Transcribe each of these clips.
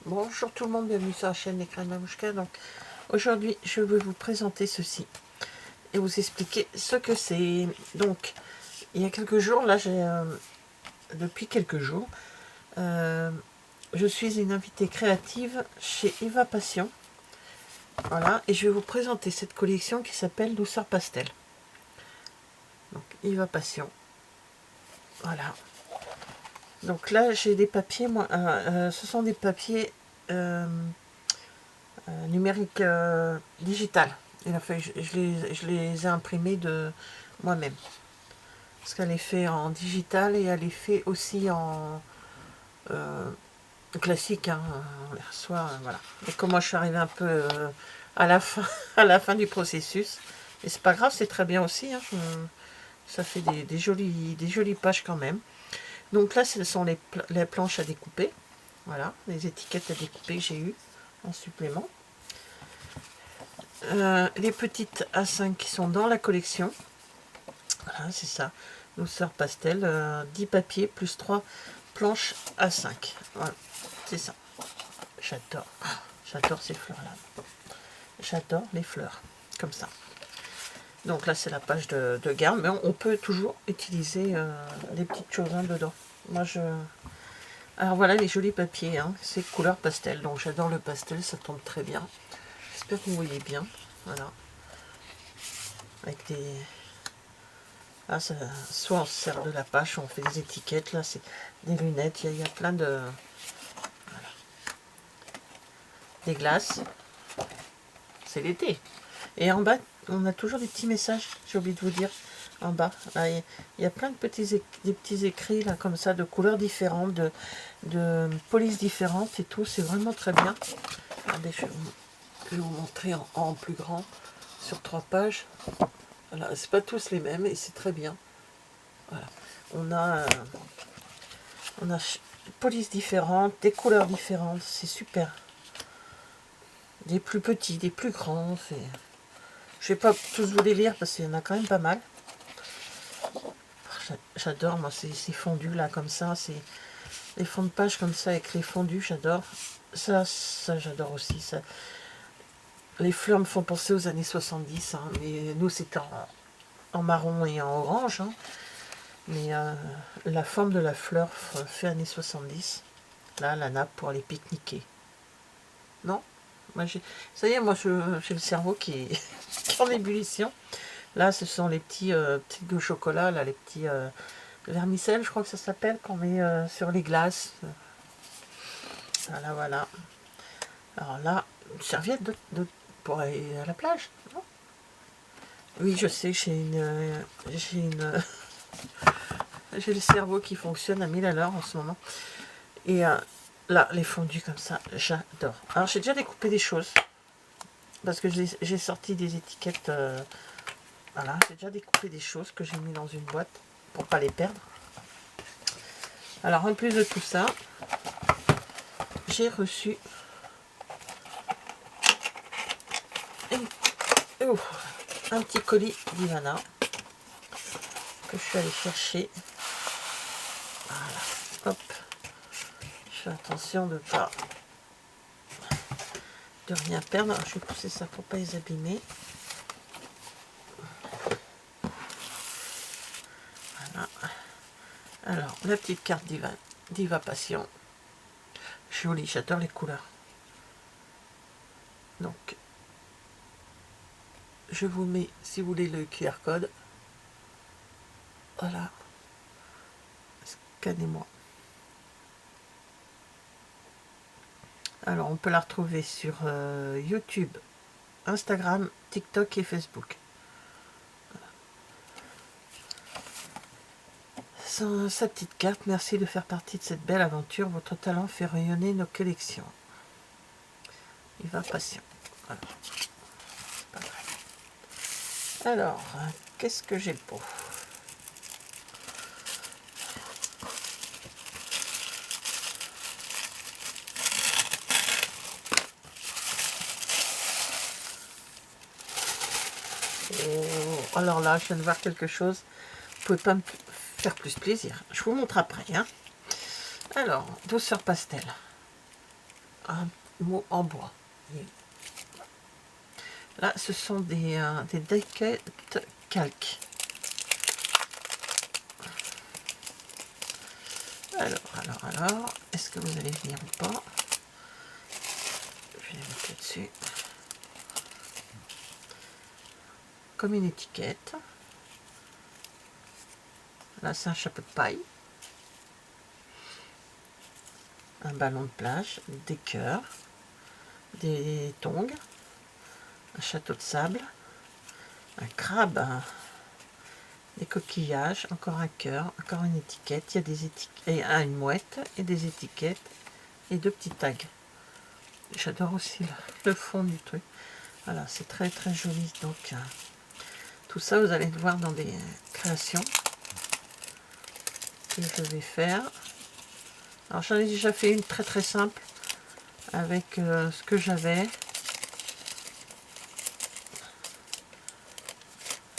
Bonjour tout le monde, bienvenue sur la chaîne Écran Mamouchka. Donc aujourd'hui je vais vous présenter ceci et vous expliquer ce que c'est. Donc il y a quelques jours, là j'ai depuis quelques jours, je suis une invitée créative chez Eva Passion. Voilà, et je vais vous présenter cette collection qui s'appelle Douceur Pastel. Donc Eva Passion. Voilà. Donc là j'ai des papiers, moi, ce sont des papiers numérique digital. Il a fait, je les ai imprimés de moi-même. Parce qu'elle est faite en digital et elle est faite aussi en classique. Hein, on les reçoit, voilà. Et comme moi je suis arrivée un peu à la fin, à la fin du processus, et c'est pas grave, c'est très bien aussi. Hein, ça fait des jolies pages quand même. Donc là, ce sont les planches à découper. Voilà, les étiquettes à découper que j'ai eues en supplément. Les petites A5 qui sont dans la collection. Voilà, c'est ça. Douceur pastel, 10 papiers plus 3 planches A5. Voilà, c'est ça. J'adore. J'adore ces fleurs-là. J'adore les fleurs, comme ça. Donc là, c'est la page de garde, mais on peut toujours utiliser des petites choses hein, dedans. Moi, Alors voilà les jolis papiers, hein. C'est couleur pastel. Donc j'adore le pastel, ça tombe très bien. J'espère que vous voyez bien. Voilà. Avec des... Ah, ça, soit on se sert de la page, on fait des étiquettes, là c'est des lunettes, il y a plein de... Voilà. Des glaces, c'est l'été. Et en bas, on a toujours des petits messages, j'ai oublié de vous dire, en bas. Là, il y a plein de des petits écrits, là, comme ça, de couleurs différentes, de polices différentes et tout, c'est vraiment très bien. Regardez, je vais vous montrer en plus grand, sur 3 pages. Voilà, c'est pas tous les mêmes et c'est très bien. Voilà. On a polices différentes, des couleurs différentes, c'est super. Des plus petits, des plus grands. Je vais pas tous vous les lire parce qu'il y en a quand même pas mal. J'adore moi ces fondus là comme ça, c'est les fonds de page comme ça avec les fondus, j'adore. Ça j'adore aussi. Ça. Les fleurs me font penser aux années 70, hein, mais nous c'est en marron et en orange. Hein. Mais la forme de la fleur fait années 70. Là, la nappe pour aller pique-niquer. Non moi, ça y est, moi, j'ai le cerveau qui est en ébullition. Là, ce sont les petites gouttes au chocolat, là, les petits vermicelles, je crois que ça s'appelle, qu'on met sur les glaces. Voilà, voilà. Alors là, une serviette pour aller à la plage. Non oui, je sais, j'ai le cerveau qui fonctionne à 1000 à l'heure en ce moment. Et là, les fondus comme ça, j'adore. Alors, j'ai déjà découpé des choses. Parce que j'ai sorti des étiquettes. Voilà, j'ai déjà découpé des choses que j'ai mis dans une boîte pour pas les perdre. Alors, en plus de tout ça, j'ai reçu un petit colis d'Ivana que je suis allée chercher. Voilà, hop. Je fais attention de rien perdre. Alors, je vais pousser ça pour pas les abîmer. Voilà. Alors, la petite carte d'Iva Passion. Jolie, j'adore les couleurs. Donc, je vous mets, si vous voulez, le QR code. Voilà. Scannez-moi. Alors, on peut la retrouver sur YouTube, Instagram, TikTok et Facebook. Sans sa petite carte, merci de faire partie de cette belle aventure. Votre talent fait rayonner nos collections. Il va patient. Voilà. C'est pas grave. Alors, qu'est-ce que j'ai beau? Oh, alors là, je viens de voir quelque chose. Vous pouvez pas me faire plus plaisir. Je vous montre après. Hein. Alors, douceur pastel. un mot en bois. Et là, ce sont des die-cut calques. Alors, est-ce que vous allez venir ou pas? Je vais les mettre là-dessus. Comme une étiquette. Là, c'est un chapeau de paille. Un ballon de plage, des cœurs, des tongs, un château de sable, un crabe, des coquillages, encore un cœur, encore une étiquette. Il y a des étiquettes, et une mouette et des étiquettes et 2 petits tags. J'adore aussi le fond du truc. Voilà, c'est très très joli. Donc tout ça, vous allez le voir dans des créations que je vais faire. Alors j'en ai déjà fait une très très simple avec ce que j'avais.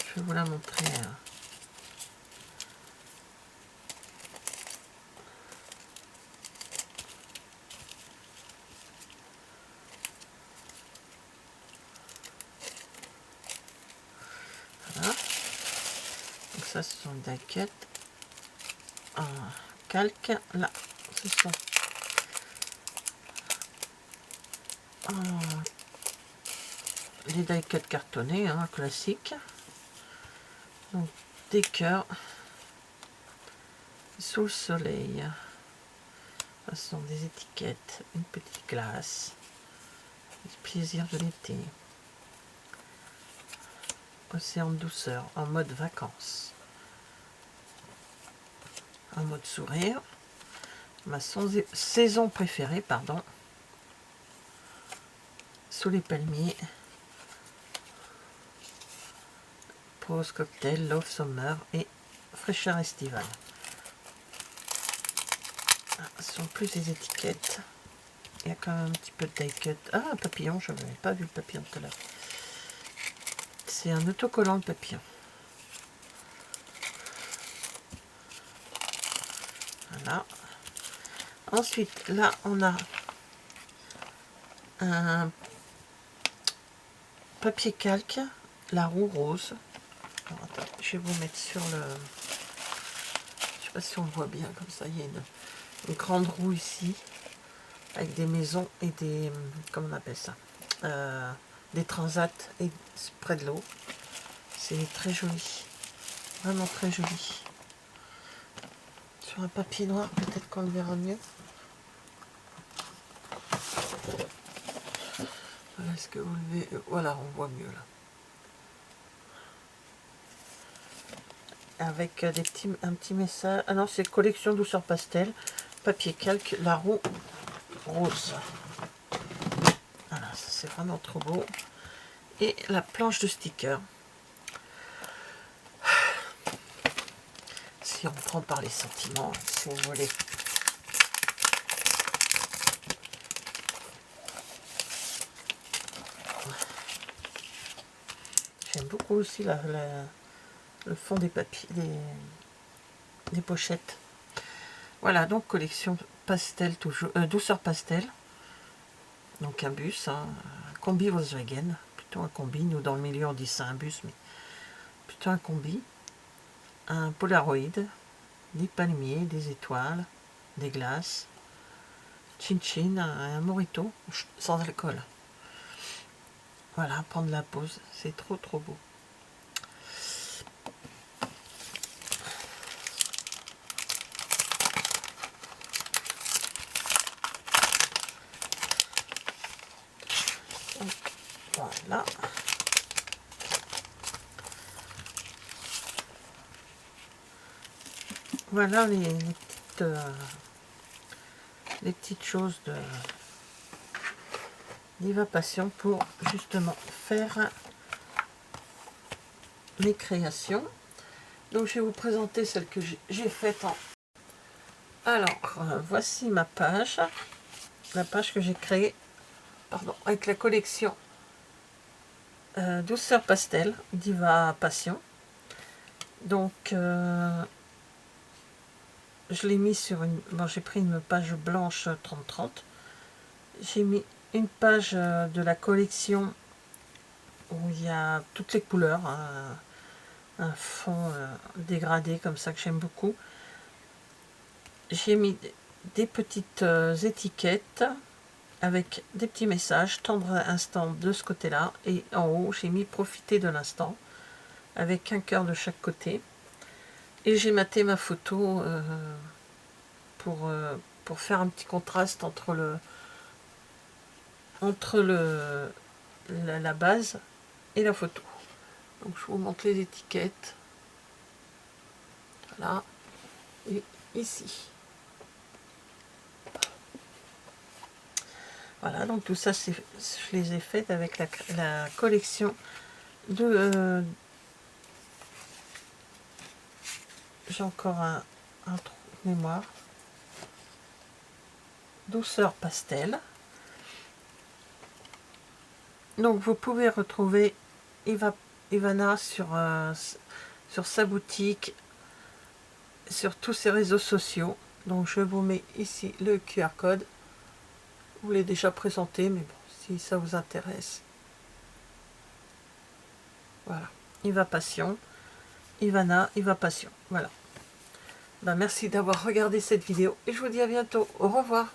Je vais vous la montrer. Voilà. Donc ça, ce sont des die-cut en calque. Là, ce sont les die-cut cartonnés, hein, classiques. Donc des cœurs sous le soleil. Ce sont des étiquettes, une petite glace, le plaisir de l'été. Océan de douceur, en mode vacances. En mode sourire. Ma saison préférée, pardon. Sous les palmiers. Pause cocktail, love summer et fraîcheur estivale. Ce sont plus des étiquettes. Il y a quand même un petit peu de die-cut. Ah, un papillon, je n'avais pas vu le papillon tout à l'heure. C'est un autocollant de papillon. Voilà. Ensuite, là, on a un papier calque, la roue rose. Alors, attends, je vais vous mettre sur le... Je sais pas si on le voit bien, comme ça, il y a une grande roue ici, avec des maisons et des... Comment on appelle ça, des transats et près de l'eau. C'est très joli. Vraiment très joli. Sur un papier noir, peut-être qu'on le verra mieux. Voilà, est-ce que vous le verrez? Voilà, on voit mieux là. Avec un petit message. Ah non, c'est collection douceur pastel, papier calque, la roue rose. Voilà, ça c'est vraiment trop beau. Et la planche de stickers. Si on prend par les sentiments, si vous voulez. J'aime beaucoup aussi le fond des papiers, des pochettes. Voilà, donc collection pastel, toujours douceur pastel. Donc un bus, hein, un combi Volkswagen, plutôt un combi. Nous dans le milieu on dit ça un bus, mais plutôt un combi. Un Polaroid, des palmiers, des étoiles, des glaces, chin-chin, un mojito sans alcool. Voilà, prendre la pause, c'est trop trop beau. Voilà. Voilà les petites choses de Diva Passion pour justement faire mes créations. Donc je vais vous présenter celle que j'ai faite en... Alors, voici ma page. La page que j'ai créée, pardon, avec la collection Douceur Pastel, Diva Passion. Donc, je l'ai mis sur une... Bon, j'ai pris une page blanche 30-30 J'ai mis une page de la collection où il y a toutes les couleurs, un fond dégradé comme ça que j'aime beaucoup. J'ai mis des petites étiquettes avec des petits messages, tendre instant de ce côté-là, et en haut j'ai mis profiter de l'instant avec un cœur de chaque côté. Et j'ai maté ma photo pour faire un petit contraste entre la base et la photo. Donc je vous montre les étiquettes. Voilà. Et ici. Voilà, donc tout ça, je les ai faites avec la collection de... j'ai encore un trou de mémoire. Douceur pastel. Donc vous pouvez retrouver Ivana sur sa boutique, sur tous ses réseaux sociaux. Donc je vous mets ici le QR code. Je vous l'ai déjà présenté, mais bon, si ça vous intéresse. Voilà, Iva Passion, Ivana, Iva Passion. Voilà. Ben, merci d'avoir regardé cette vidéo et je vous dis à bientôt. Au revoir.